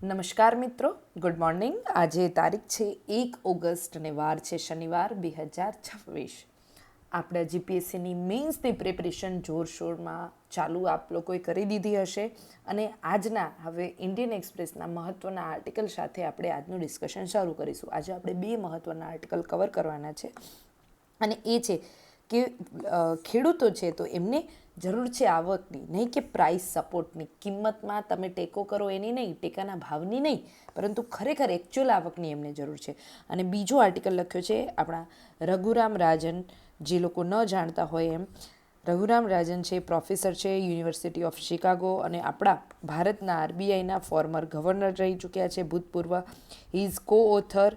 નમસ્કાર મિત્રો, good morning. આજે તારીખ છે 1 ઓગસ્ટ અને વાર છે શનિવાર 2026. આપણા જીપીએસસીની મેઇન્સની પ્રિપરેશન જોરશોરમાં ચાલુ આપ લોકોએ કરી દીધી હશે અને આજના હવે ઇન્ડિયન એક્સપ્રેસના મહત્ત્વના આર્ટિકલ સાથે આપણે આજનું ડિસ્કશન શરૂ કરીશું. આજે આપણે 2 મહત્ત્વના આર્ટિકલ કવર કરવાના છે અને એ છે કે ખેડૂતો છે તો એમને જરૂર છે આવકની, નહીં કે પ્રાઇસ સપોર્ટની. કિંમતમાં તમે ટેકો કરો એની નહીં, ટેકાના ભાવની નહીં, પરંતુ ખરેખર એકચ્યુઅલ આવકની એમને જરૂર છે. અને બીજો આર્ટિકલ લખ્યો છે આપણા રઘુરામ રાજન. જે લોકો ન જાણતા હોય એમ, રઘુરામ રાજન છે પ્રોફેસર છે યુનિવર્સિટી ઓફ શિકાગો અને આપણા ભારતના આરબીઆઈના ફોર્મર ગવર્નર રહી ચૂક્યા છે ભૂતપૂર્વ. He is co author.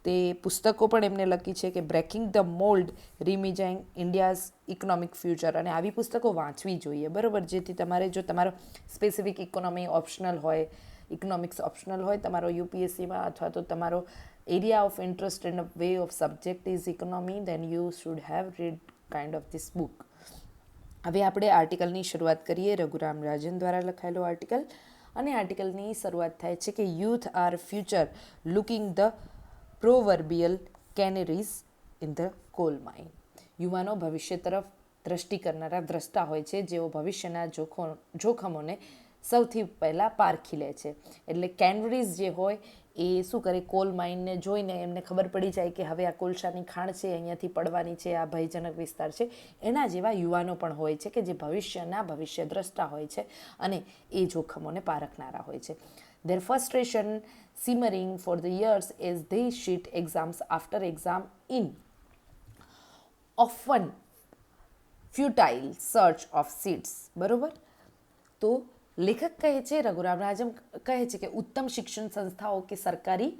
તે પુસ્તકો પણ એમને લખી છે કે breaking the mould, reimagining India's economic future. અને આવી પુસ્તકો વાંચવી જોઈએ, બરાબર, જેથી તમારે જો તમારો સ્પેસિફિક ઇકોનોમી ઓપ્શનલ હોય, ઇકોનોમિક્સ ઓપ્શનલ હોય તમારો યુપીએસસીમાં, અથવા તો તમારો area of interest and way of subject is economy, then you should have read kind of this book. હવે આપણે આર્ટિકલની શરૂઆત કરીએ. રઘુરામ રાજન દ્વારા લખાયેલો આર્ટિકલ, અને આર્ટિકલની શરૂઆત થાય છે કે youth are future looking the proverbial canaries in the coal mine. યુવાનો ભવિષ્ય તરફ દ્રષ્ટિ કરનારા દ્રષ્ટા હોય છે, જેઓ ભવિષ્યના જોખમોને સૌથી પહેલાં પારખી લે છે. એટલે કેનરીઝ જે હોય એ શું કરે, કોલ માઇનને જોઈને એમને ખબર પડી જાય કે હવે આ કોલસાની ખાણ છે, અહીંયાથી પડવાની છે, આ ભયજનક વિસ્તાર છે. એના જેવા યુવાનો પણ હોય છે કે જે ભવિષ્ય દ્રષ્ટા હોય છે અને એ જોખમોને પારખનારા હોય છે. Their frustration simmering for the years as they sit exams after exam in often futile search of seats. બરોબર? તો લેખક કહે છે, રઘુરામ રાજન કહે છે કે ઉત્તમ શિક્ષણ સંસ્થાઓ કે સરકારી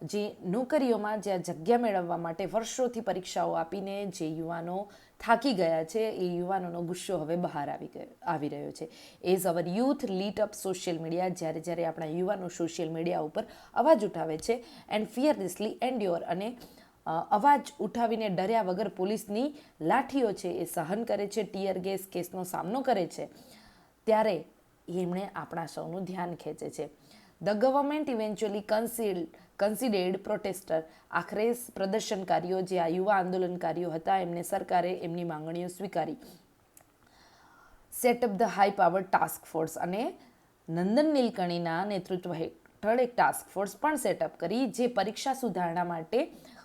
જે નોકરીઓમાં જ્યાં જગ્યા મેળવવા માટે વર્ષોથી પરીક્ષાઓ આપીને જે યુવાનો થાકી ગયા છે, એ યુવાનોનો ગુસ્સો હવે બહાર આવી રહ્યો છે. As our youth lit up social media, જ્યારે આપણા યુવાનો સોશિયલ મીડિયા ઉપર અવાજ ઉઠાવે છે, એન્ડ ફિયરલેસલી એન્ડ્યોર, અને અવાજ ઉઠાવીને ડર્યા વગર પોલીસની લાઠીઓ છે એ સહન કરે છે, ટીયર ગેસ કેસનો સામનો કરે છે, ત્યારે એમણે આપણા સૌનું ધ્યાન ખેંચે છે. The government eventually considered protester. આખરે પ્રદર્શનકારીઓ, જે આ યુવા આંદોલનકારીઓ હતા, એમને સરકારે એમની માંગણીઓ સ્વીકારી. Setup the high power task force, અને નંદન નીલકણીના નેતૃત્વ હેઠળ એક ટાસ્ક ફોર્સ પણ સેટઅપ કરી, જે પરીક્ષા સુધારણા માટે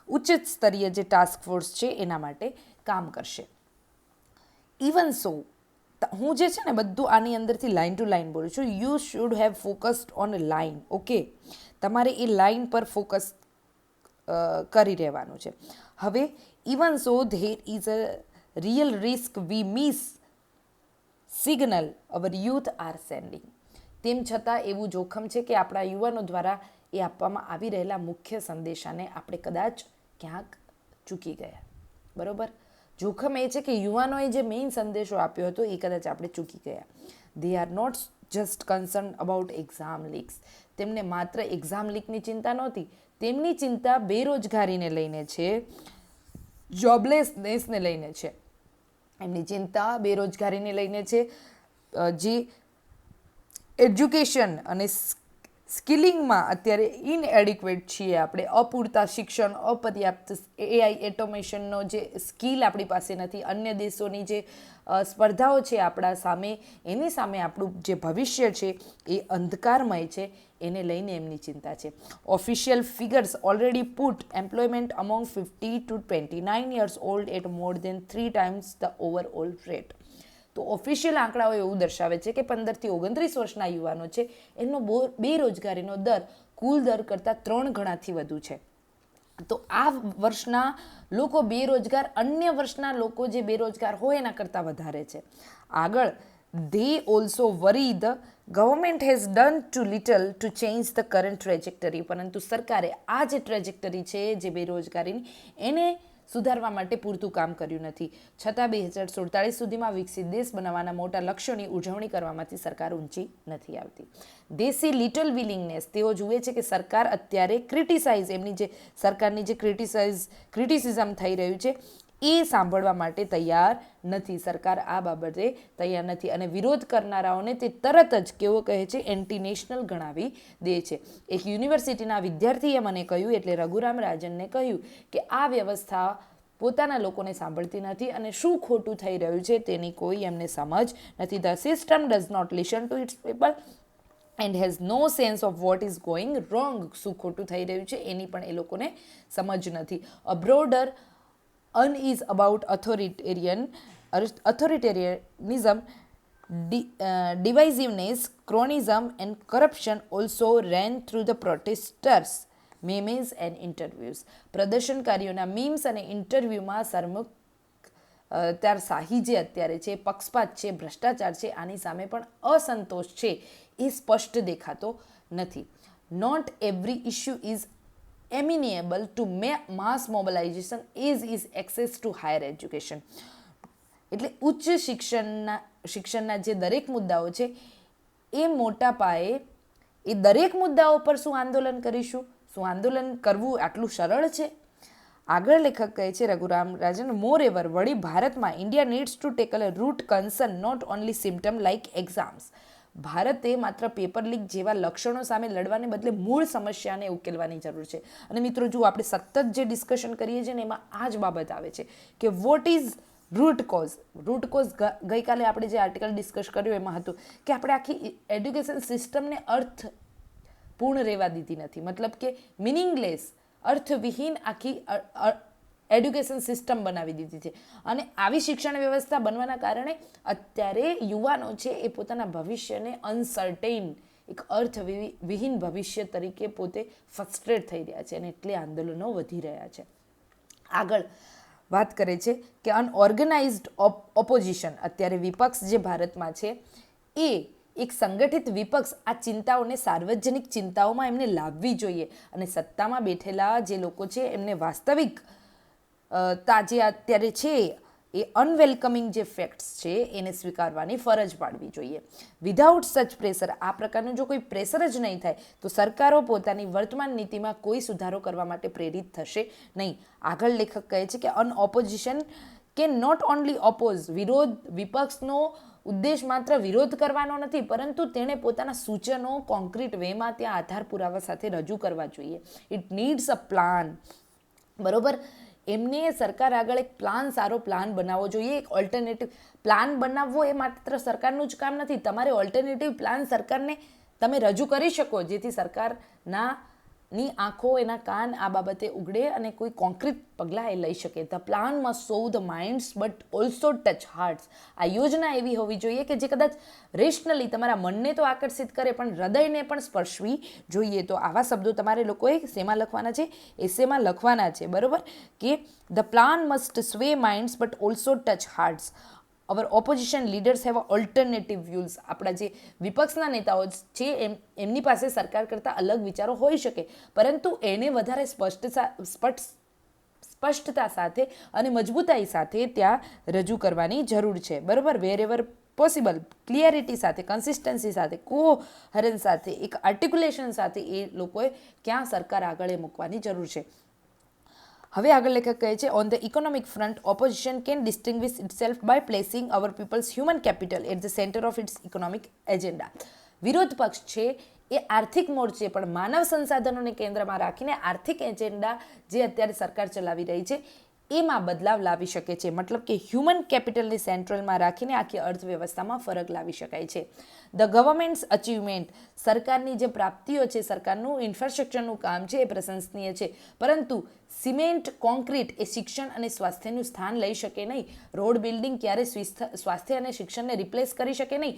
ઉચ્ચ સ્તરીય જે ટાસ્ક ફોર્સ છે એના માટે કામ કરશે. ઇવન સો, હું જે છે ને બધું આની અંદરથી લાઇન ટુ લાઇન બોલું છું. You should have focused on a line. Okay, તમારે એ લાઇન પર ફોકસ કરી રહેવાનું છે. હવે even so there is a real risk we miss signal our youth are sending. તેમ છતાં એવું જોખમ છે કે આપણા યુવાનો દ્વારા એ આપવામાં આવી રહેલા મુખ્ય સંદેશાને આપણે કદાચ ક્યાંક ચૂકી ગયા. બરાબર? જોખમ એ છે કે યુવાનોએ જે મેઇન સંદેશો આપ્યો હતો એ કદાચ આપણે ચૂકી ગયા. They are not just concern about exam leaks. તેમને માત્ર એક્ઝામ લીકની ચિંતા નહોતી, તેમની ચિંતા બેરોજગારીને લઈને છે, જોબલેસનેસને લઈને છે. એમની ચિંતા બેરોજગારીને લઈને છે, જે એજ્યુકેશન અને સ્કિલિંગમાં અત્યારે ઇનએડિક્વેટ છીએ આપણે, અપૂરતા શિક્ષણ, અપર્યાપ્ત એઆઈ એટોમેશનનો જે સ્કિલ આપણી પાસે નથી, અન્ય દેશોની જે સ્પર્ધાઓ છે આપણા સામે, એની સામે આપણું જે ભવિષ્ય છે એ અંધકારમય છે, એને લઈને એમની ચિંતા છે. Official figures already put employment among 50 to 29 years old at more than 3 times the overall rate. તો ઓફિશિયલ આંકડાઓ એવું દર્શાવે છે કે 15 થી 29 વર્ષના યુવાનો છે એનો બેરોજગારીનો દર કુલ દર કરતાં 3 ગણાથી વધુ છે. તો આ વર્ષના લોકો બેરોજગાર અન્ય વર્ષના લોકો જે બેરોજગાર હોય એના કરતાં વધારે છે. આગળ, they also worry the government has done too little to change the current trajectory. પરંતુ સરકારે આ જે ટ્રેજેક્ટરી છે જે બેરોજગારીની, એને સુધારવા માટે પૂરતું કામ કર્યું નથી. છતાં 2047 સુધીમાં વિકસિત દેશ બનાવવાના મોટા લક્ષ્યોની ઉજવણી કરવામાંથી સરકાર ઊંચી નથી આવતી. They see little willingness. તેઓ જુએ છે કે સરકાર અત્યારે ક્રિટિસાઇઝ, એમની જે સરકારની જે ક્રિટિસિઝમ થઈ રહ્યું છે એ સાંભળવા માટે તૈયાર નથી. સરકાર આ બાબતે તૈયાર નથી અને વિરોધ કરનારાઓને તે તરત જ કેવો કહે છે, એન્ટી નેશનલ ગણાવી દે છે. એક યુનિવર્સિટીના વિદ્યાર્થીએ મને કહ્યું, એટલે રઘુરામ રાજનને કહ્યું કે આ વ્યવસ્થા પોતાના લોકોને સાંભળતી નથી અને શું ખોટું થઈ રહ્યું છે તેની કોઈ એમને સમજ નથી. The system does not listen to its people and has no sense of what is going wrong. શું ખોટું થઈ રહ્યું છે એની પણ એ લોકોને સમજ નથી. અ broader unease about authoritarianism, divisiveness, cronyism and corruption also ran through the protesters' memes and interviews. પ્રદર્શનકારીઓના મીમ્સ અને ઇન્ટરવ્યૂમાં સરમુખ ત્યાર શાહી જે અત્યારે છે, પક્ષપાત છે, ભ્રષ્ટાચાર છે, આની સામે પણ અસંતોષ છે એ સ્પષ્ટ દેખાતો નથી. Not every issue is amenable to mass mobilization as is access to higher education. એટલે ઉચ્ચ શિક્ષણના જે દરેક મુદ્દાઓ છે એ મોટા પાયે એ દરેક મુદ્દાઓ પર શું આંદોલન કરીશું? શું આંદોલન કરવું આટલું સરળ છે? આગળ લેખક કહે છે રઘુરામ રાજન, મોર એવર, વળી ભારતમાં India needs to tackle a root concern not only symptom like exams. ભારતે માત્ર પેપર લીક જેવા લક્ષણો સામે લડવાને બદલે મૂળ સમસ્યાને ઉકેલવાની જરૂર છે. અને મિત્રો જુઓ, આપણે સતત જે ડિસ્કશન કરીએ છીએ ને એમાં આ જ બાબત આવે છે કે what is root cause. Root cause ગઈકાલે આપણે જે આર્ટિકલ ડિસ્કસ કર્યું એમાં હતું કે આપણે આખી એડ્યુકેશન સિસ્ટમને અર્થપૂર્ણ રહેવા દીધી નથી, મતલબ કે મિનિંગલેસ, અર્થવિહીન આખી એડ્યુકેશન સિસ્ટમ બનાવી દીધી છે. અને આવી શિક્ષણ વ્યવસ્થા બનવાના કારણે અત્યારે યુવાનો છે એ પોતાના ભવિષ્યને અનસર્ટેઇન, એક અર્થવિહીન ભવિષ્ય તરીકે પોતે ફ્રસ્ટ્રેટ થઈ રહ્યા છે અને એટલે આંદોલનો વધી રહ્યા છે. આગળ વાત કરે છે કે અનઓર્ગેનાઇઝડ ઓપોઝિશન, અત્યારે વિપક્ષ જે ભારતમાં છે એ એક સંગઠિત વિપક્ષ આ ચિંતાઓને સાર્વજનિક ચિંતાઓમાં એમને લાવવી જોઈએ અને સત્તામાં બેઠેલા જે લોકો છે એમને વાસ્તવિક જે અત્યારે છે એ અનવેલકમિંગ જે ફેક્ટ્સ છે એને સ્વીકારવાની ફરજ પાડવી જોઈએ. વિધાઉટ સચ પ્રેશર, આ પ્રકારનું જો કોઈ પ્રેશર જ નહીં થાય તો સરકારો પોતાની વર્તમાન નીતિમાં કોઈ સુધારો કરવા માટે પ્રેરિત થશે નહીં. આગળ લેખક કહે છે કે અનઓપોઝિશન કે નોટ ઓનલી ઓપોઝ, વિપક્ષનો ઉદ્દેશ માત્ર વિરોધ કરવાનો નથી, પરંતુ તેણે પોતાના સૂચનો કોન્ક્રીટ વેમાં ત્યાં આધાર પુરાવા સાથે રજૂ કરવા જોઈએ. It needs a plan. બરોબર, એમને સરકાર આગળ એક પ્લાન, સારો પ્લાન બનાવવો જોઈએ. એક ઓલ્ટરનેટિવ પ્લાન બનાવવો એ માત્ર સરકારનું જ કામ નથી. તમારે ઓલ્ટરનેટિવ પ્લાન સરકારને તમે રજૂ કરી શકો જેથી સરકારની આંખો, એના કાન આ બાબતે ઉઘડે અને કોઈ કોન્ક્રીટ પગલાં એ લઈ શકે. The plan must sway the minds but also touch hearts. આ યોજના એવી હોવી જોઈએ કે જે કદાચ રેશનલી તમારા મનને તો આકર્ષિત કરે પણ હૃદયને પણ સ્પર્શવી જોઈએ. તો આવા શબ્દો તમારે લોકોએ શેમાં લખવાના છે? એસેમાં લખવાના છે. બરાબર, કે the plan must sway minds but also touch hearts. Our opposition leaders have alternative views. આપણા જે વિપક્ષના નેતાઓ છે એમની પાસે સરકાર કરતાં અલગ વિચારો હોઈ શકે, પરંતુ એને વધારે સ્પષ્ટતા સાથે અને મજબૂતાઈ સાથે ત્યાં રજૂ કરવાની જરૂર છે. બરાબર, વેર એવર પોસિબલ, ક્લિયરિટી સાથે, કન્સિસ્ટન્સી સાથે, કોહરન્સ સાથે, એક આર્ટિક્યુલેશન સાથે એ લોકોએ ક્યાં સરકાર આગળ એ મૂકવાની જરૂર છે. હવે આગળ લેખક કહે છે, on the economic front opposition can distinguish itself by placing our people's human capital at the centre of its economic agenda. વિરોધ પક્ષ છે એ આર્થિક મોરચે પણ માનવ સંસાધનોને કેન્દ્રમાં રાખીને આર્થિક એજન્ડા જે અત્યારે સરકાર ચલાવી રહી છે એમાં બદલાવ લાવી શકે છે. મતલબ કે હ્યુમન કેપિટલને સેન્ટ્રલમાં રાખીને આખી અર્થવ્યવસ્થામાં ફરક લાવી શકાય છે. ધ ગવર્મેન્ટ્સ અચીવમેન્ટ, સરકારની જે પ્રાપ્તિઓ છે, સરકારનું ઇન્ફ્રાસ્ટ્રક્ચરનું કામ છે એ પ્રશંસનીય છે, પરંતુ સિમેન્ટ, કોન્ક્રીટ એ શિક્ષણ અને સ્વાસ્થ્યનું સ્થાન લઈ શકે નહીં. રોડ બિલ્ડિંગ ક્યારે સ્વાસ્થ્ય અને શિક્ષણને રિપ્લેસ કરી શકે નહીં.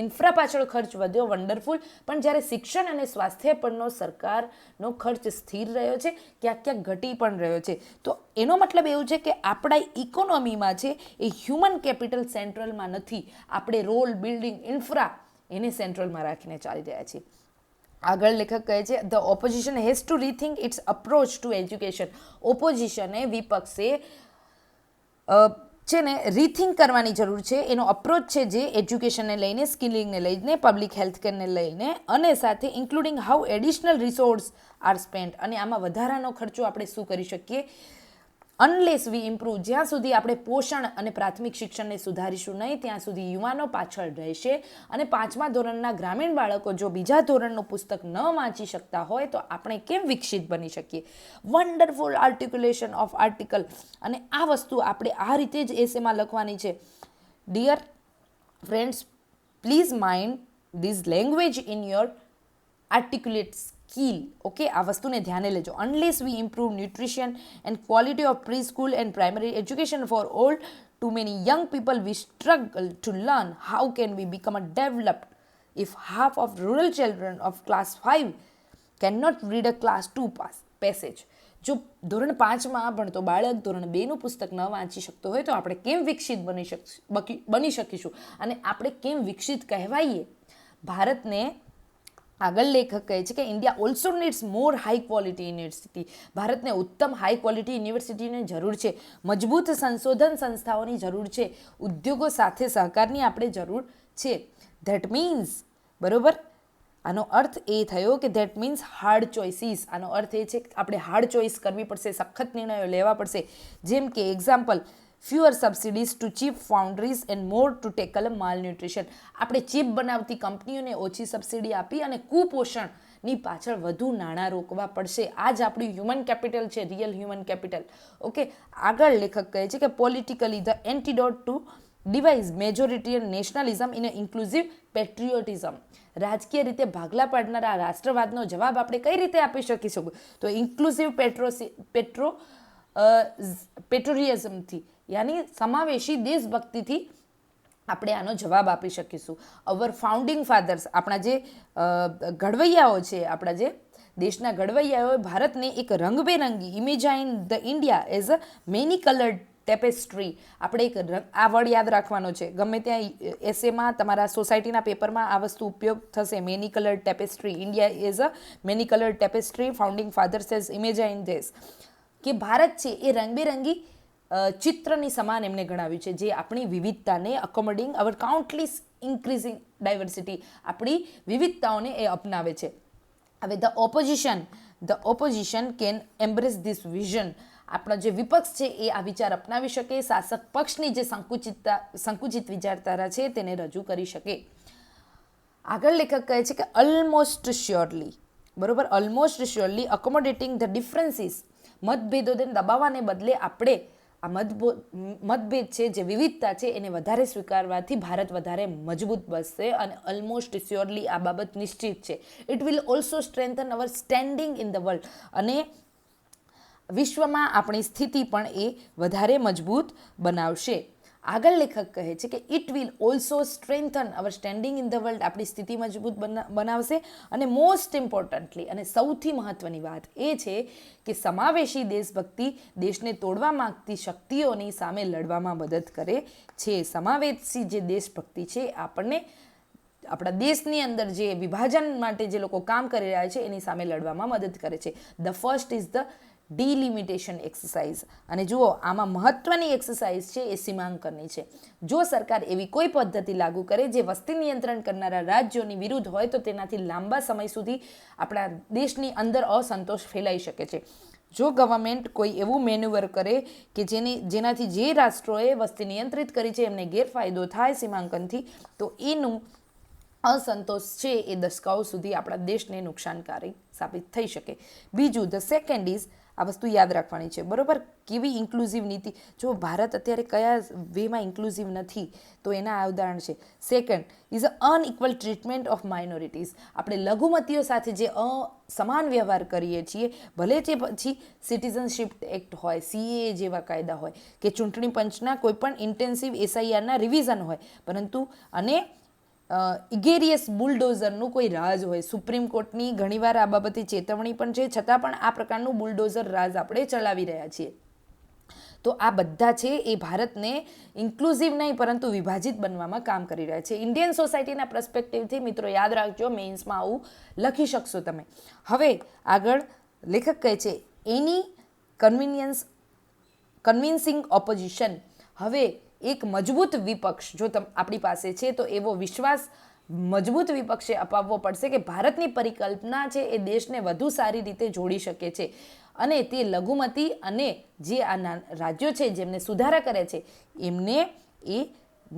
ઇન્ફ્રા પાછળ ખર્ચ વધ્યો, વન્ડરફુલ, પણ જ્યારે શિક્ષણ અને સ્વાસ્થ્ય પરનો સરકારનો ખર્ચ સ્થિર રહ્યો છે, ક્યાંક ક્યાંક ઘટી પણ રહ્યો છે. તો એનો મતલબ એવું છે કે આપણા ઇકોનોમીમાં છે એ હ્યુમન કેપિટલ સેન્ટ્રલમાં નથી, આપણે રોડ બિલ્ડિંગ, ઇન્ફ્રા એને સેન્ટ્રલમાં રાખીને ચાલી રહ્યા છીએ. આગળ લેખક કહે છે, the opposition has to rethink its approach to education. ઓપોઝિશને, વિપક્ષે છે ને રીથિંક કરવાની જરૂર છે. એનો અપ્રોચ છે જે એજ્યુકેશનને લઈને, સ્કિલિંગને લઈને, પબ્લિક હેલ્થકેરને લઈને અને સાથે including how additional resource are spent. અને આમાં વધારાનો ખર્ચો આપણે શું કરી શકીએ, અનલેસ વી ઇમ્પ્રૂવ, જ્યાં સુધી આપણે પોષણ અને પ્રાથમિક શિક્ષણને સુધારીશું નહીં ત્યાં સુધી યુવાનો પાછળ રહેશે. અને 5મા ધોરણના ગ્રામીણ બાળકો જો બીજા ધોરણનું પુસ્તક ન વાંચી શકતા હોય તો આપણે કેમ વિકસિત બની શકીએ? Wonderful articulation of article. અને આ વસ્તુ આપણે આ રીતે જ એસેમાં લખવાની છે. Dear friends, please mind this language in your articulate skill. Okay, આ વસ્તુને ધ્યાને લેજો. Unless we improve nutrition and quality of preschool and primary education for all too many young people we struggle to learn how can we become a developed if half of rural children of class 5 cannot read a class 2 passage. જો ધોરણ 5માં ભણતો બાળક ધોરણ 2નું પુસ્તક ન વાંચી શકતો હોય તો આપણે કેમ વિકસિત બની શકીશું અને આપણે કેમ વિકસિત કહેવાઈએ? ભારતને આગળ લેખક કહે છે કે ઇન્ડિયા ઓલ્સો નીડ્સ મોર હાઈ ક્વોલિટી યુનિવર્સિટી. ભારતને ઉત્તમ હાઈ ક્વોલિટી યુનિવર્સિટીની જરૂર છે, મજબૂત સંશોધન સંસ્થાઓની જરૂર છે, ઉદ્યોગો સાથે સહકારની આપણે જરૂર છે. ધેટ મીન્સ, બરોબર, આનો અર્થ એ થયો કે ધેટ મીન્સ હાર્ડ ચોઇસીસ. આનો અર્થ એ છે કે આપણે હાર્ડ ચોઇસ કરવી પડશે, સખત નિર્ણયો લેવા પડશે. જેમ કે example, fewer subsidies to cheap foundries and more to tackle malnutrition. આપણે ચીપ બનાવતી કંપનીઓને ઓછી સબસિડી આપી અને કુપોષણની પાછળ વધુ નાણાં રોકવા પડશે. આ જ આપણું હ્યુમન કેપિટલ છે, રિયલ હ્યુમન કેપિટલ. ઓકે, આગળ લેખક કહે છે કે politically the antidote to divisive majoritarian nationalism in inclusive patriotism. રાજકીય રીતે ભાગલા પાડનારા રાષ્ટ્રવાદનો જવાબ આપણે કઈ રીતે આપી શકીશું? તો ઇન્ક્લુઝિવ પેટ્રોરિયઝમથી, યાની સમાવેશી દેશભક્તિથી આપણે આનો જવાબ આપી શકીશું. અવર ફાઉન્ડિંગ ફાધર્સ, આપણા જે ઘડવૈયાઓ છે, આપણા જે દેશના ઘડવૈયાઓએ ભારતને એક રંગબેરંગી imagine the India as a many coloured tapestry. આપણે એક આ વર્ડ યાદ રાખવાનો છે, ગમે ત્યાં એસેમાં તમારા સોસાયટીના પેપરમાં આ વસ્તુ ઉપયોગ થશે. Many coloured tapestry, India as a many coloured tapestry, founding fathers as imagine this. કે ભારત છે એ રંગબેરંગી ચિત્રની સમાન એમને ગણાવ્યું છે, જે આપણી વિવિધતાને અકોમોડિંગ અવર કાઉન્ટલેસ ઇન્ક્રીઝિંગ ડાયવર્સિટી, આપણી વિવિધતાઓને એ અપનાવે છે. હવે the opposition can embrace this vision. આપણો જે વિપક્ષ છે એ આ વિચાર અપનાવી શકે, શાસક પક્ષની જે સંકુચિત વિચારધારા છે તેને રજૂ કરી શકે. આગળ લેખક કહે છે કે ઓલમોસ્ટ શ્યોરલી, બરોબર, ઓલમોસ્ટ શ્યોરલી અકોમોડેટિંગ ધ ડિફરન્સીસ. મતભેદોને દબાવવાને બદલે આપણે આ મતભેદ છે, જે વિવિધતા છે, એને વધારે સ્વીકારવાથી ભારત વધારે મજબૂત બનશે. અને ઓલમોસ્ટ શ્યોરલી આ બાબત નિશ્ચિત છે. It will also strengthen our standing in the world. અને વિશ્વમાં આપણી સ્થિતિ પણ એ વધારે મજબૂત બનાવશે. આગળ લેખક કહે છે કે it will also strengthen our standing in the world, આપણી સ્થિતિ મજબૂત બનાવશે. અને મોસ્ટ ઇમ્પોર્ટન્ટલી, અને સૌથી મહત્વની વાત એ છે કે સમાવેશી દેશભક્તિ દેશને તોડવા માંગતી શક્તિઓની સામે લડવામાં મદદ કરે છે. સમાવેશી જે દેશભક્તિ છે આપણને આપણા દેશની અંદર જે વિભાજન માટે જે લોકો કામ કરી રહ્યા છે એની સામે લડવામાં મદદ કરે છે. The first is the delimitation exercise. અને જુઓ, આમાં મહત્વની એક્સરસાઇઝ છે એ સીમાંકનની છે. જો સરકાર એવી કોઈ પદ્ધતિ લાગુ કરે જે વસ્તી નિયંત્રણ કરનારા રાજ્યોની વિરુદ્ધ હોય તો તેનાથી લાંબા સમય સુધી આપણા દેશની અંદર અસંતોષ ફેલાઈ શકે છે. જો ગવર્મેન્ટ કોઈ એવું મેન્યુવર કરે કે જેનાથી જે રાષ્ટ્રોએ વસ્તી નિયંત્રિત કરી છે એમને ગેરફાયદો થાય સીમાંકનથી, તો એનું અસંતોષ છે એ દશકાઓ સુધી આપણા દેશને નુકસાનકારી સાબિત થઈ શકે. બીજું, ધ સેકન્ડ ઇઝ, આ વસ્તુ યાદ રાખવાની છે, બરોબર, કેવી ઇન્ક્લુઝિવ નીતિ. જો ભારત અત્યારે કયા વેમાં ઇન્ક્લુઝિવ નથી તો એના આ ઉદાહરણ છે. Second is a unequal treatment of minorities. આપણે લઘુમતીઓ સાથે જે સમાન વ્યવહાર કરીએ છીએ, ભલે તે પછી સિટીઝનશીપ એક્ટ હોય, CAA જેવા કાયદા હોય, કે ચૂંટણી પંચના કોઈ પણ ઇન્ટેન્સિવ SIRના રિવિઝન હોય, પરંતુ અને ઇગેરિયસ બુલડોઝરનું કોઈ રાજ હોય. સુપ્રીમ કોર્ટની ઘણીવાર આ બાબતે ચેતવણી પણ છે, છતાં પણ આ પ્રકારનું બુલડોઝર રાજ આપણે ચલાવી રહ્યા છીએ. તો આ બધા છે એ ભારતને ઇન્ક્લુઝિવ નહીં પરંતુ વિભાજિત બનવામાં કામ કરી રહ્યા છે. ઇન્ડિયન સોસાયટીના પર્સપેક્ટિવથી મિત્રો યાદ રાખજો, મેઇન્સમાં આવું લખી શકશો તમે. હવે આગળ લેખક કહે છે એની કન્વિન્સિંગ ઓપોઝિશન. હવે એક મજબૂત વિપક્ષ જો આપણી પાસે છે તો એવો વિશ્વાસ મજબૂત વિપક્ષે અપાવવો પડશે કે ભારતની પરિકલ્પના છે એ દેશને વધુ સારી રીતે જોડી શકે છે અને તે લઘુમતી અને જે આ રાજ્યો છે જેમને સુધારા કરે છે એમને એ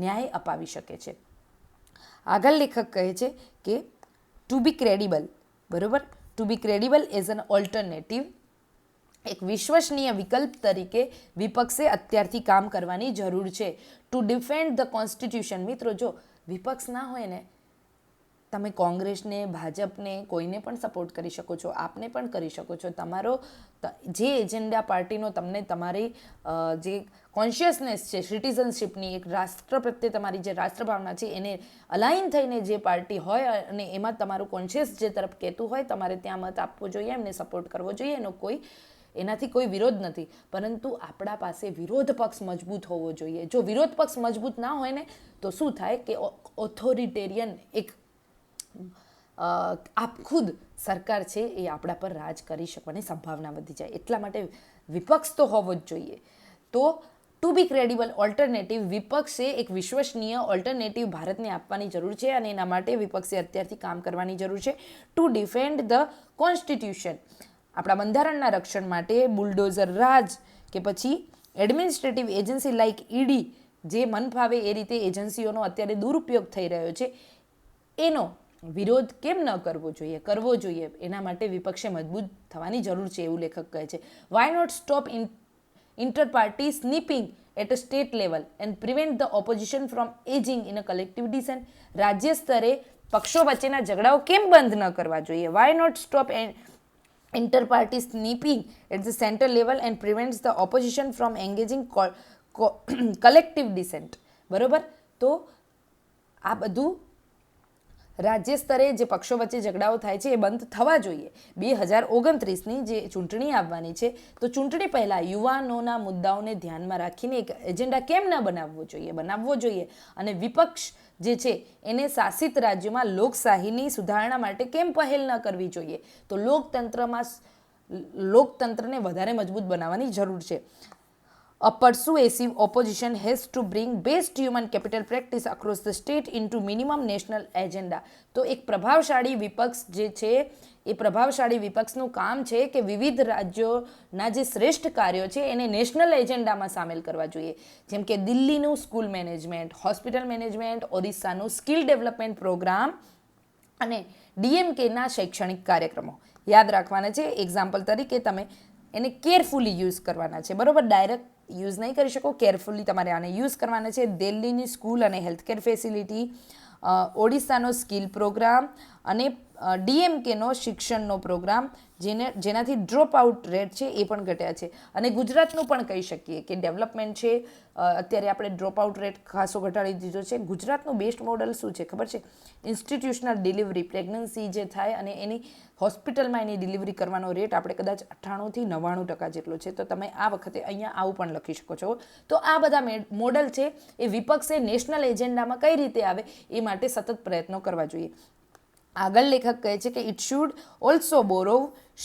ન્યાય અપાવી શકે છે. આગળ લેખક કહે છે કે ટુ બી ક્રેડિબલ, બરોબર, to be credible as an alternative, એક વિશ્વસનીય વિકલ્પ તરીકે વિપક્ષે અત્યારથી કામ કરવાની જરૂર છે. ટુ ડિફેન્ડ ધ કોન્સ્ટિટ્યુશન, મિત્રો જો વિપક્ષ ના હોય ને, તમે કોંગ્રેસને, ભાજપને, કોઈને પણ સપોર્ટ કરી શકો છો, આપને પણ કરી શકો છો. તમારો જે એજન્ડા પાર્ટીનો તમને તમારી જે કોન્શિયસનેસ છે સિટીઝનશીપની, એક રાષ્ટ્ર પ્રત્યે તમારી જે રાષ્ટ્રભાવના છે એને અલાઇન થઈને જે પાર્ટી હોય અને એમાં તમારું કોન્શિયસ જે તરફ કહેતું હોય, તમારે ત્યાં મત આપવો જોઈએ, એમને સપોર્ટ કરવો જોઈએ. એનાથી કોઈ વિરોધ નથી, પરંતુ આપણા પાસે વિરોધ પક્ષ મજબૂત હોવો જોઈએ. જો વિરોધ પક્ષ મજબૂત ના હોય ને તો શું થાય કે ઓથોરિટેરિયન એક આપ ખુદ સરકાર છે એ આપણા પર રાજ કરી શકવાની સંભાવના વધી જાય. એટલા માટે વિપક્ષ તો હોવો જ જોઈએ. તો ટુ બી ક્રેડિબલ ઓલ્ટરનેટિવ, વિપક્ષે એક વિશ્વસનીય ઓલ્ટરનેટિવ ભારતને આપવાની જરૂર છે અને એના માટે વિપક્ષે અત્યારથી કામ કરવાની જરૂર છે. ટુ ડિફેન્ડ ધ કોન્સ્ટિટ્યુશન, આપણા બંધારણના રક્ષણ માટે બુલડોઝર રાજ કે પછી એડમિનિસ્ટ્રેટિવ એજન્સી લાઇક ઈડી, જે મન ફાવે એ રીતે એજન્સીઓનો અત્યારે દુરુપયોગ થઈ રહ્યો છે, એનો વિરોધ કેમ ન કરવો જોઈએ? કરવો જોઈએ. એના માટે વિપક્ષે મજબૂત થવાની જરૂર છે એવું લેખક કહે છે. Why not stop inter party snipping at a state level and prevent the opposition from aging in a collective dissent. રાજ્ય સ્તરે પક્ષો વચ્ચેના ઝઘડાઓ કેમ બંધ ન કરવા જોઈએ? Why not stop inter party snipping at the center level and prevents the opposition from engaging collective dissent. બરોબર, તો આ બધું રાજ્ય સ્તરે જે પક્ષો વચ્ચે ઝઘડાઓ થાય છે એ બંધ થવા જોઈએ. 2029ની જે ચૂંટણી આવવાની છે, તો ચૂંટણી પહેલાં યુવાનોના મુદ્દાઓને ધ્યાનમાં રાખીને એક એજન્ડા કેમ ન બનાવવો જોઈએ? બનાવવો જોઈએ. અને વિપક્ષ જે છે એને શાસિત રાજ્યોમાં લોકશાહીની સુધારણા માટે કેમ પહેલ ન કરવી જોઈએ? તો લોકતંત્રને વધારે મજબૂત બનાવવાની જરૂર છે. A persuasive opposition has to bring best human capital practice across the state into minimum national agenda. તો એક પ્રભાવશાળી વિપક્ષ જે છે એ પ્રભાવશાળી વિપક્ષનું કામ છે કે વિવિધ રાજ્યોના જે શ્રેષ્ઠ કાર્યો છે એને નેશનલ એજન્ડામાં સામેલ કરવા જોઈએ. જેમ કે દિલ્હીનું સ્કૂલ મેનેજમેન્ટ, હોસ્પિટલ મેનેજમેન્ટ, ઓરિસ્સાનું સ્કિલ ડેવલપમેન્ટ પ્રોગ્રામ અને ડીએમકેના શૈક્ષણિક કાર્યક્રમો યાદ રાખવાના છે. એક્ઝામ્પલ તરીકે તમે એને કેરફુલી યુઝ કરવાના છે, બરાબર? ડાયરેક્ટ યુઝ નહીં કરી શકો, કેરફુલી તમારે આને યુઝ કરવાના છે. દિલ્હીની સ્કૂલ અને હેલ્થકેર ફેસિલિટી, ઓડિશાનો સ્કિલ પ્રોગ્રામ અને ડીએમકેનો શિક્ષણનો પ્રોગ્રામ, જેનાથી ડ્રોપ આઉટ રેટ છે એ પણ ઘટ્યા છે. અને ગુજરાતનું પણ કહી શકીએ કે ડેવલપમેન્ટ છે, અત્યારે આપણે ડ્રોપ આઉટ રેટ ખાસો ઘટાડી દીધો છે. ગુજરાતનું બેસ્ટ મોડલ શું છે ખબર છે? ઇન્સ્ટિટ્યુશનલ ડિલિવરી, પ્રેગ્નન્સી જે થાય અને એની હોસ્પિટલમાં એની ડિલિવરી કરવાનો રેટ આપણે કદાચ 98થી 99% જેટલો છે. તો તમે આ વખતે અહીંયા આવું પણ લખી શકો છો. તો આ બધા મોડલ છે એ વિપક્ષે નેશનલ એજન્ડામાં કઈ રીતે આવે એ માટે સતત પ્રયત્નો કરવા જોઈએ. આગળ લેખક કહે છે કે it should also borrow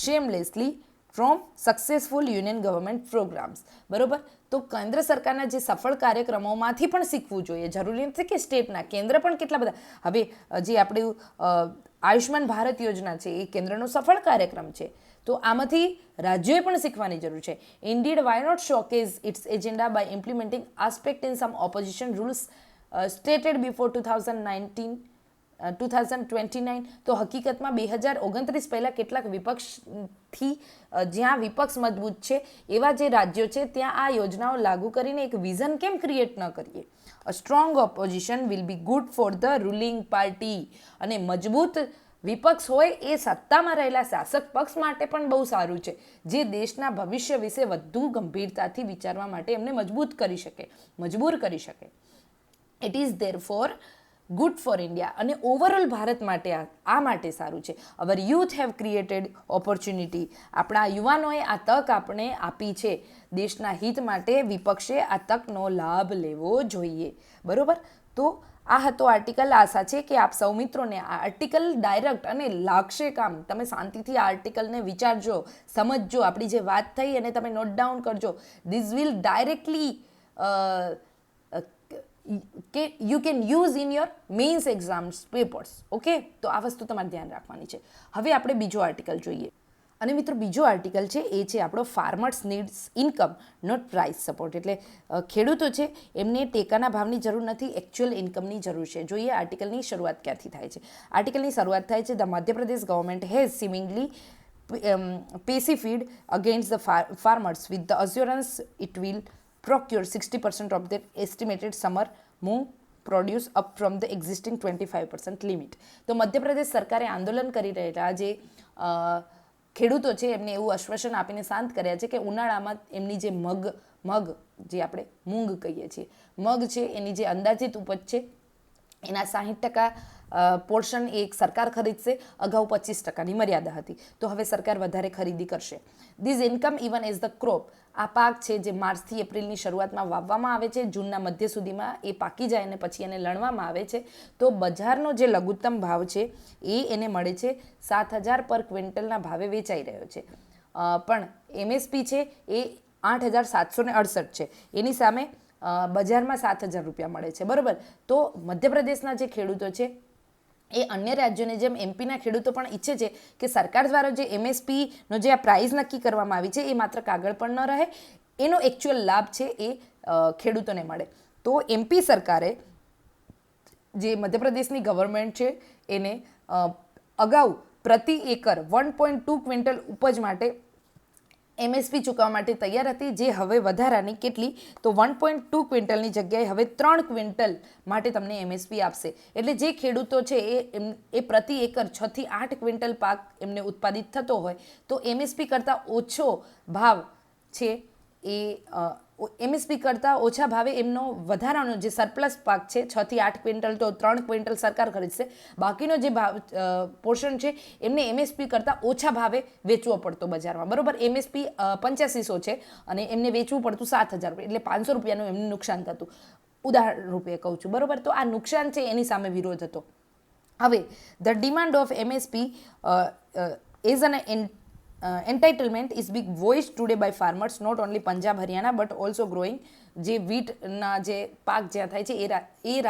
shamelessly from successful union government programmes. બરોબર, તો કેન્દ્ર સરકારના જે સફળ કાર્યક્રમોમાંથી પણ શીખવું જોઈએ. જરૂરી નથી કે સ્ટેટના, કેન્દ્ર પણ કેટલા બધા. હવે જે આપણું આયુષ્માન ભારત યોજના છે એ કેન્દ્રનો સફળ કાર્યક્રમ છે, તો આમાંથી રાજ્યોએ પણ શીખવાની જરૂર છે. Indeed why not showcase its agenda by implementing aspect in some opposition rules stated before 2029. તો હકીકતમાં 2029 પહેલાં કેટલાક વિપક્ષથી જ્યાં વિપક્ષ મજબૂત છે એવા જે રાજ્યો છે ત્યાં આ યોજનાઓ લાગુ કરીને એક વિઝન કેમ ક્રિએટ ન કરીએ? A strong opposition will be good for the ruling party. અને મજબૂત વિપક્ષ હોય એ સત્તામાં રહેલા શાસક પક્ષ માટે પણ બહુ સારું છે, જે દેશના ભવિષ્ય વિશે વધુ ગંભીરતાથી વિચારવા માટે એમને મજબૂર કરી શકે. It is therefore good for India. અને ઓવરઓલ ભારત માટે આ માટે સારું છે. અવર યુથ હેવ ક્રિએટેડ ઓપોર્ચ્યુનિટી. આપણા યુવાનોએ આ તક આપણે આપી છે. દેશના હિત માટે વિપક્ષે આ તકનો લાભ લેવો જોઈએ. બરોબર, તો આ હતો આર્ટિકલ. આશા છે કે આપ સૌ મિત્રોને આ આર્ટિકલ ડાયરેક્ટ અને લાગશે કામ. તમે શાંતિથી આ આર્ટિકલને વિચારજો, સમજજો, આપણી જે વાત થઈ અને તમે નોટ ડાઉન કરજો. ધીસ વિલ ડાયરેક્ટલી કે you can use in your mains exams papers. Okay, તો આ વસ્તુ તમારે ધ્યાન રાખવાની છે. હવે આપણે બીજો આર્ટિકલ જોઈએ. અને મિત્રો બીજો આર્ટિકલ છે એ છે આપણો farmers needs income not price support. એટલે ખેડૂતો છે એમને ટેકાના ભાવની જરૂર નથી, એકચ્યુઅલ ઇન્કમની જરૂર છે. જોઈએ આર્ટિકલની શરૂઆત ક્યાંથી થાય છે. આર્ટિકલની શરૂઆત થાય છે the Madhya Pradesh government has સિમિંગલી pacified against the farmers with the assurance it will procure 60% of their estimated summer mung produce up from the existing 25% limit. તો મધ્યપ્રદેશ સરકારે આંદોલન કરી રહેલા જે ખેડૂતો છે એમને એવું આશ્વાસન આપીને શાંત કર્યા છે કે ઉનાળામાં એમની જે મગ જે આપણે મૂંગ કહીએ છીએ, મગ છે એની જે અંદાજિત ઉપજ છે એના 60% પોર્શન એક સરકાર ખરીદશે. અગાઉ 25%ની મર્યાદા હતી, તો હવે સરકાર વધારે ખરીદી કરશે. These income even as the crop. આ પાક છે જે માર્ચથી એપ્રિલની શરૂઆતમાં વાવવામાં આવે છે, જૂનના મધ્ય સુધીમાં એ પાકી જાય અને પછી એને લણવામાં આવે છે. તો બજારનો જે લઘુત્તમ ભાવ છે એ એને મળે છે 7,000 પર ક્વિન્ટલના ભાવે વેચાઈ રહ્યો છે. પણ એમએસપી છે એ 8,768 છે. એની સામે બજારમાં 7,000 રૂપિયા મળે છે. બરાબર. તો મધ્યપ્રદેશના જે ખેડૂતો છે એ અન્ય રાજ્યોની જેમ એમપીના ખેડૂતો પણ ઈચ્છે છે કે સરકાર દ્વારા જે એમએસપીનો જે આ પ્રાઇઝ નક્કી કરવામાં આવી છે એ માત્ર કાગળ પર ન રહે, એનો એકચ્યુઅલ લાભ છે એ ખેડૂતોને મળે. તો એમપી સરકારે જે મધ્યપ્રદેશની ગવર્મેન્ટ છે એને અગાઉ પ્રતિ એકર 1.2 ક્વિન્ટલ ઉપજ માટે એમએસપી ચૂકવવા માટે તૈયાર હતી, જે હવે વધારાની કેટલી તો 1.2 ક્વિન્ટલની જગ્યાએ હવે 3 ક્વિન્ટલ માટે તમને એમએસપી આપશે. એટલે જે ખેડૂતો છે એ પ્રતિ એકર 6 થી 8 ક્વિન્ટલ પાક એમને ઉત્પાદિત થતો હોય તો એમએસપી કરતાં ઓછો ભાવ છે એ એમએસપી કરતાં ઓછા ભાવે એમનો વધારાનો જે સરપ્લસ પાક છે 6 થી 8 ક્વિન્ટલ તો 3 ક્વિન્ટલ સરકાર ખરીદશે. બાકીનો જે ભાવ પોર્શન છે એમને એમએસપી કરતાં ઓછા ભાવે વેચવો પડતો બજારમાં. બરાબર. એમએસપી 8500 છે અને એમને વેચવું પડતું 7,000 રૂપિયા, એટલે 500 રૂપિયાનું એમને નુકસાન થતું. ઉદાહરણ રૂપે કહું છું. બરાબર. તો આ નુકસાન છે એની સામે વિરોધ હતો. હવે the demand of MSP is an entitlement is being voiced today by farmers not only Punjab, Haryana but also growing જે વીટના જે પાક જ્યાં થાય છે એ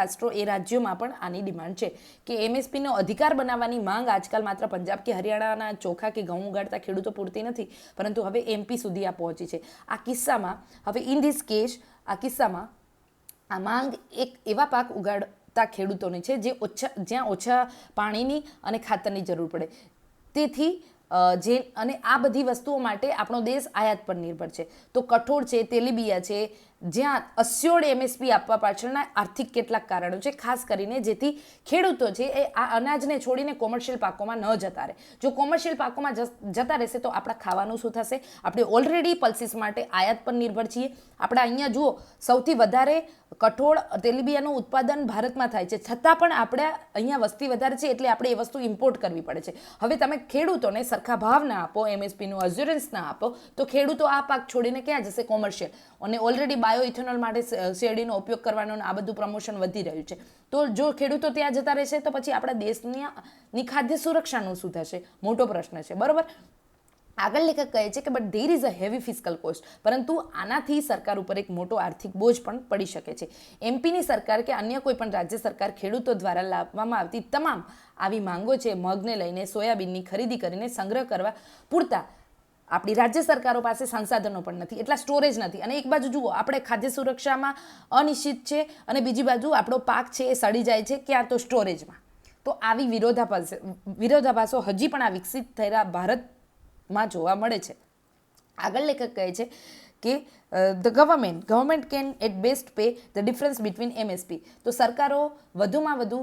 રાજ્યોમાં પણ આની ડિમાન્ડ છે કે એમએસપીનો અધિકાર બનાવવાની માંગ આજકાલ માત્ર પંજાબ કે હરિયાણાના ચોખા કે ઘઉં ઉગાડતા ખેડૂતો પૂરતી નથી, પરંતુ હવે એમપી સુધી આ પહોંચી છે. આ કિસ્સામાં હવે ઇન ધીસ કેસ આ કિસ્સામાં આ માંગ એક એવા પાક ઉગાડતા ખેડૂતોની છે જ્યાં ઓછા પાણીની અને ખાતરની જરૂર પડે. તેથી અને આ બધી વસ્તુઓ માટે આપણો દેશ આયાત પર નિર્ભર છે. તો કઠોળ છે, તેલીબિયા છે, જ્યાં અસ્યોર્ડ એમએસપી આપવા પાછળના આર્થિક કેટલાક કારણો છે, ખાસ કરીને જેથી ખેડૂતો છે એ આ અનાજને છોડીને કોમર્શિયલ પાકોમાં ન જતા રહે. જો કોમર્શિયલ પાકોમાં જતા રહેશે તો આપણા ખાવાનું શું થશે? આપણે ઓલરેડી પલ્સીસ માટે આયાત પર નિર્ભર છીએ. આપણે અહીંયા જુઓ સૌથી વધારે કઠોળ તેલીબિયાનું ઉત્પાદન ભારતમાં થાય છે, છતાં પણ આપણે અહીંયા વસ્તી વધારે છે એટલે આપણે એ વસ્તુ ઇમ્પોર્ટ કરવી પડે છે. હવે તમે ખેડૂતોને સરખા ભાવ ના આપો, એમએસપીનું અઝ્યોરન્સ ના આપો તો ખેડૂતો આ પાક છોડીને ક્યાં જશે? કોમર્શિયલ. અને ઓલરેડી બાયો ઇથેનોલ માટે શેરડીનો ઉપયોગ કરવાનો આ બધું પ્રમોશન વધી રહ્યું છે. તો જો ખેડૂતો ત્યાં જતા રહેશે તો પછી આપણા દેશની ખાદ્ય સુરક્ષાનું શું થશે? મોટો પ્રશ્ન છે. બરાબર. આગળ લેખક કહે છે કે but there is a heavy fiscal cost. પરંતુ આનાથી સરકાર ઉપર એક મોટો આર્થિક બોજ પણ પડી શકે છે. એમપીની સરકાર કે અન્ય કોઈ પણ રાજ્ય સરકાર ખેડૂતો દ્વારા લાવવામાં આવતી તમામ આવી માંગો છે, મગને લઈને સોયાબીનની ખરીદી કરીને સંગ્રહ કરવા પૂરતા આપણી રાજ્ય સરકારો પાસે સંસાધનો પણ નથી, એટલા સ્ટોરેજ નથી. અને એક બાજુ જુઓ આપણે ખાદ્ય સુરક્ષામાં અનિશ્ચિત છે અને બીજી બાજુ આપણો પાક છે એ સડી જાય છે ક્યાં તો સ્ટોરેજમાં. તો આવી વિરોધાભાસો હજી પણ આ વિકસિત થયેલા ભારતમાં જોવા મળે છે. આગળ લેખક કહે છે કે the government can at best pay the difference between MSP. તો સરકારો વધુમાં વધુ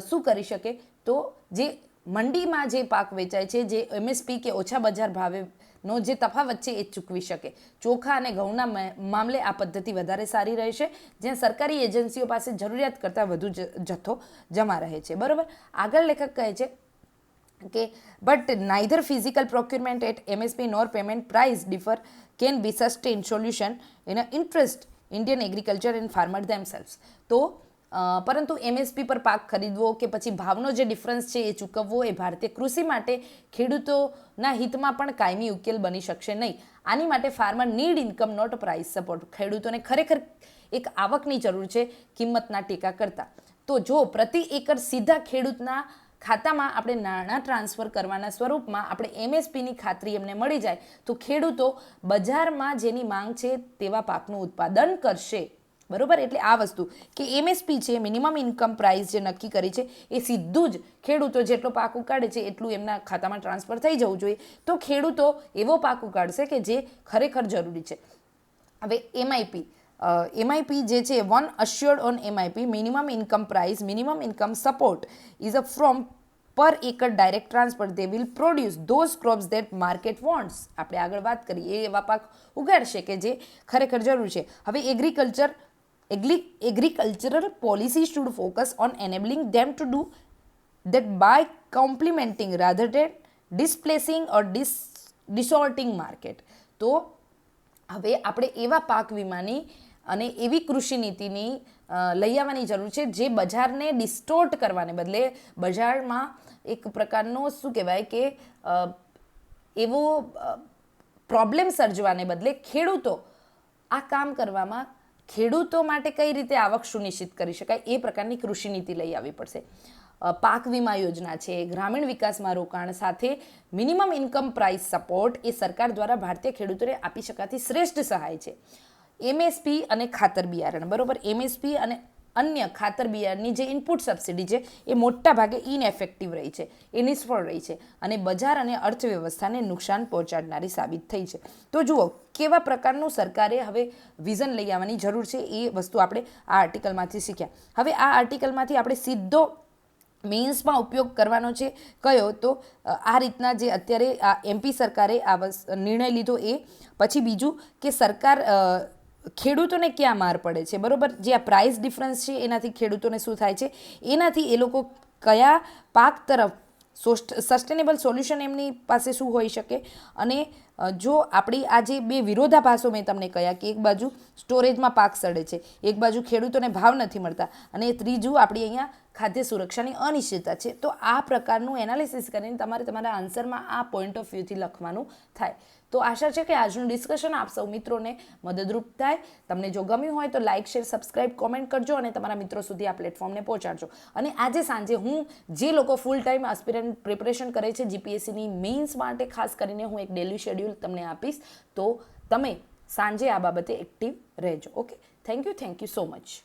શું કરી શકે? તો જે મંડીમાં જે પાક વેચાય છે, જે એમએસપી કે ઓછા બજાર ભાવે નો જે તફાવત છે એ ચૂકવી શકે. ચોખા અને ઘઉંના મામલે આ પદ્ધતિ વધારે સારી રહેશે, જ્યાં સરકારી એજન્સીઓ પાસે જરૂરિયાત કરતાં વધુ જથ્થો જમા રહે છે. બરાબર. આગળ લેખક કહે છે કે but neither physical procurement at MSP nor payment price differ can be sustain solution in interest Indian agriculture and farmer themselves. તો પરંતુ એમએસપી પર પાક ખરીદવો કે પછી ભાવનો જે ડિફરન્સ છે એ ચૂકવવો એ ભારતીય કૃષિ માટે ખેડૂતોના હિતમાં પણ કાયમી ઉકેલ બની શકશે નહીં. આની માટે farmer need income not price support. ખેડૂતોને ખરેખર એક આવકની જરૂર છે કિંમતના ટેકા કરતાં. તો જો પ્રતિ એકર સીધા ખેડૂતના ખાતામાં આપણે નાણાં ટ્રાન્સફર કરવાના સ્વરૂપમાં આપણે એમએસપીની ખાતરી એમને મળી જાય તો ખેડૂતો બજારમાં જેની માંગ છે તેવા પાકનું ઉત્પાદન કરશે. બરોબર, એટલે આ વસ્તુ કે એમએસપી છે, મિનિમમ ઇન્કમ પ્રાઇસ જે નક્કી કરી છે એ સીધું જ ખેડૂતો જેટલો પાક ઉગાડે છે એટલું એમના ખાતામાં ટ્રાન્સફર થઈ જવું જોઈએ. તો ખેડૂતો એવો પાક ઉગાડશે કે જે ખરેખર જરૂરી છે. હવે એમઆઈપી જે છે one assured on MIP minimum income price minimum income support is a from per acre direct transfer they will produce those crops that market wants. આપણે આગળ વાત કરીએ એવા પાક ઉગાડશે કે જે ખરેખર જરૂર છે. હવે agricultural policy should focus on enabling them to do that by complementing rather than displacing or distorting market. તો હવે આપણે એવા પાક વીમાની અને એવી કૃષિ નીતિની લઈ આવવાની જરૂર છે જે બજારને ડિસ્ટોર્ટ કરવાને બદલે બજારમાં એક પ્રકારનો શું કહેવાય કે એવો પ્રોબ્લેમ સર્જવાને બદલે ખેડૂતો આ કામ કરવામાં ખેડૂતો માટે કઈ રીતે આવક સુનિશ્ચિત કરી શકાય એ પ્રકારની કૃષિ નીતિ લઈ આવવી પડશે. પાક વીમા યોજના છે, ગ્રામીણ વિકાસમાં રોકાણ સાથે મિનિમમ ઇન્કમ પ્રાઇસ સપોર્ટ એ સરકાર દ્વારા ભારતીય ખેડૂતોને આપી શકાતી શ્રેષ્ઠ સહાય છે. એમએસપી અને ખાતર બિયારણ, બરોબર, એમએસપી અને અન્ય ખાતર બિયારણની જે ઇનપુટ સબસિડી છે એ મોટા ભાગે ઇનએફેક્ટિવ રહી છે, એ નિષ્ફળ રહી છે અને બજાર અને અર્થવ્યવસ્થાને નુકસાન પહોંચાડનારી સાબિત થઈ છે. તો જુઓ કેવા પ્રકારનું સરકારે હવે વિઝન લઈ આવવાની જરૂર છે એ વસ્તુ આપણે આ આર્ટિકલમાંથી શીખ્યા. હવે આ આર્ટિકલમાંથી આપણે સીધો મેન્સમાં ઉપયોગ કરવાનો છે કયો, તો આ રીતના જે અત્યારે આ એમપી સરકારે આ નિર્ણય લીધો એ. પછી બીજું કે સરકાર ખેડૂતોને ક્યાં માર પડે છે, બરોબર, જે આ પ્રાઇસ ડિફરન્સ છે એનાથી ખેડૂતોને શું થાય છે, એનાથી એ લોકો કયા પાક તરફ સસ્ટેનેબલ સોલ્યુશન એમની પાસે શું હોઈ શકે. અને જો આપણી આ જે બે વિરોધાભાસો મેં તમને કહ્યા કે એક બાજુ સ્ટોરેજમાં પાક સડે છે, એક બાજુ ખેડૂતોને ભાવ નથી મળતા, અને ત્રીજું આપણી અહીંયા ખાદ્ય સુરક્ષાની અનિશ્ચિતતા છે. તો આ પ્રકારનું એનાલિસિસ કરીને તમારે તમારા આન્સરમાં આ પોઈન્ટ ઓફ વ્યૂથી લખવાનું થાય. તો આશા છે કે આજનું ડિસ્કશન આપ સૌ મિત્રોને મદદરૂપ થાય. તમને જો ગમ્યું હોય તો લાઇક, શેર, સબસ્ક્રાઇબ, કોમેન્ટ કરજો અને તમારા મિત્રો સુધી આ પ્લેટફોર્મને પહોંચાડજો. અને આજે સાંજે હું જે લોકો ફૂલ ટાઈમ એસ્પિરન્ટ પ્રિપરેશન કરે છે જીપીએસસીની મેઇન્સ માટે, ખાસ કરીને હું એક ડેલી શેડ્યુલ તમને આપીશ, તો તમે સાંજે આ બાબતે એક્ટિવ રહેજો. Okay, thank you so much.